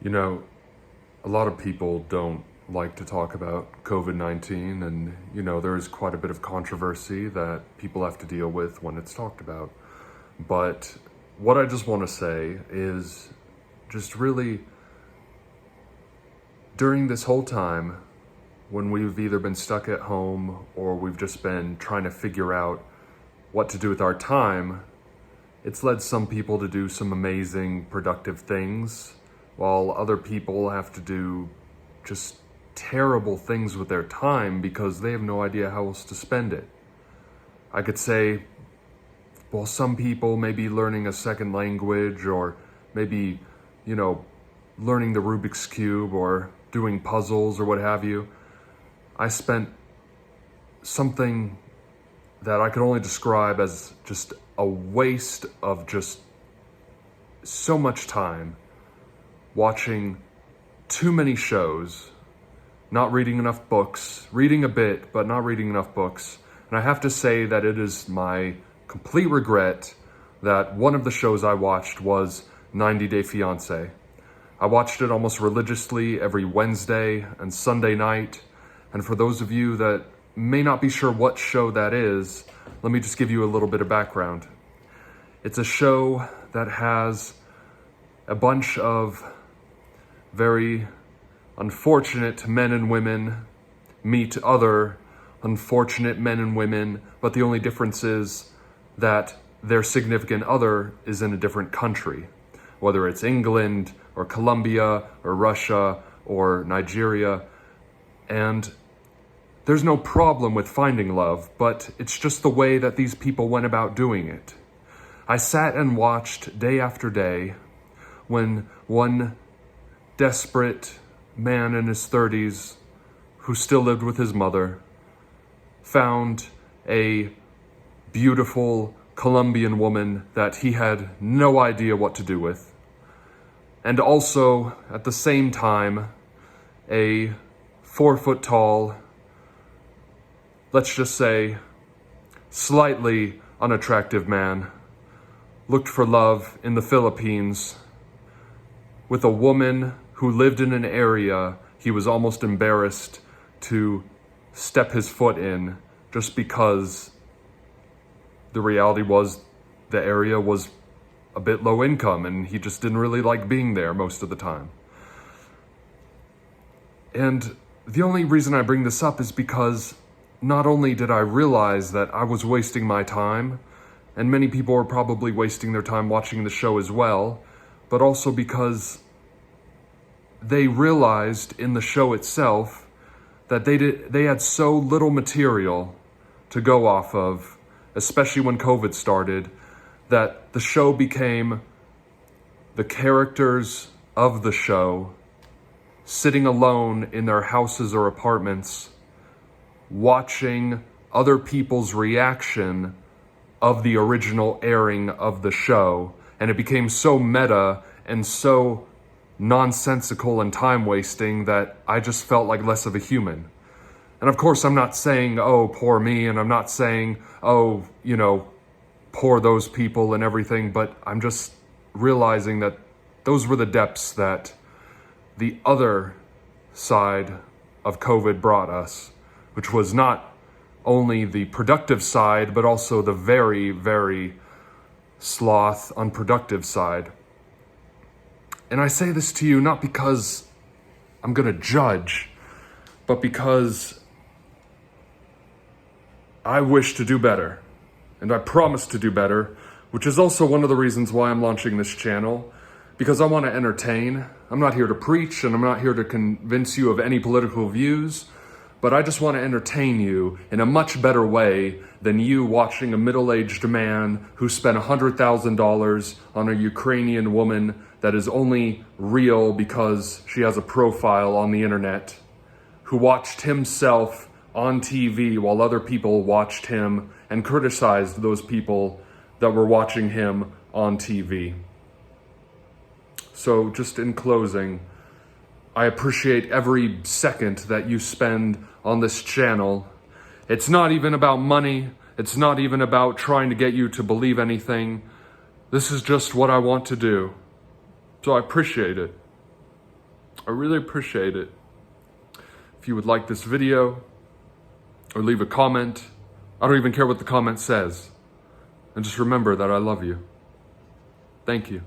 You know, a lot of people don't like to talk about COVID-19, and there is quite a bit of controversy that people have to deal with when it's talked about. But what I just want to say is just really during this whole time when we've either been stuck at home or we've just been trying to figure out what to do with our time, it's led some people to do some amazing, productive things, while other people have to do just terrible things with their time because they have no idea how else to spend it. I could say, well, some people may be learning a second language, or maybe, learning the Rubik's Cube or doing puzzles or what have you. I spent something that I could only describe as just a waste of just so much time watching too many shows, not reading enough books, reading a bit, but not reading enough books. And I have to say that it is my complete regret that one of the shows I watched was 90 Day Fiancé. I watched it almost religiously every Wednesday and Sunday night. And for those of you that may not be sure what show that is, let me just give you a little bit of background. It's a show that has a bunch of very unfortunate men and women meet other unfortunate men and women, but the only difference is that their significant other is in a different country, whether it's England or Colombia or Russia or Nigeria. And there's no problem with finding love, but it's just the way that these people went about doing it. I sat and watched day after day when one desperate man in his 30s who still lived with his mother found a beautiful Colombian woman that he had no idea what to do with. And also, at the same time, a 4 foot tall, let's just say, slightly unattractive man looked for love in the Philippines with a woman who lived in an area he was almost embarrassed to step his foot in, just because the reality was the area was a bit low income and he just didn't really like being there most of the time. And the only reason I bring this up is because not only did I realize that I was wasting my time, and many people are probably wasting their time watching the show as well, but also because they realized in the show itself that they had so little material to go off of, especially when COVID started, that the show became the characters of the show sitting alone in their houses or apartments, watching other people's reaction of the original airing of the show. And it became so meta and so nonsensical and time-wasting that I just felt like less of a human. And of course, I'm not saying, oh, poor me, and I'm not saying, oh, poor those people and everything, but I'm just realizing that those were the depths that the other side of COVID brought us, which was not only the productive side, but also the very, very sloth, unproductive side. And I say this to you not because I'm going to judge, but because I wish to do better. And I promise to do better, which is also one of the reasons why I'm launching this channel, because I want to entertain. I'm not here to preach, and I'm not here to convince you of any political views, but I just want to entertain you in a much better way than you watching a middle-aged man who spent $100,000 on a Ukrainian woman that is only real because she has a profile on the internet, who watched himself on TV while other people watched him and criticized those people that were watching him on TV. So just in closing, I appreciate every second that you spend on this channel. It's not even about money. It's not even about trying to get you to believe anything. This is just what I want to do. So I appreciate it. I really appreciate it if you would like this video or leave a comment. I don't even care what the comment says. And just remember that I love you. Thank you.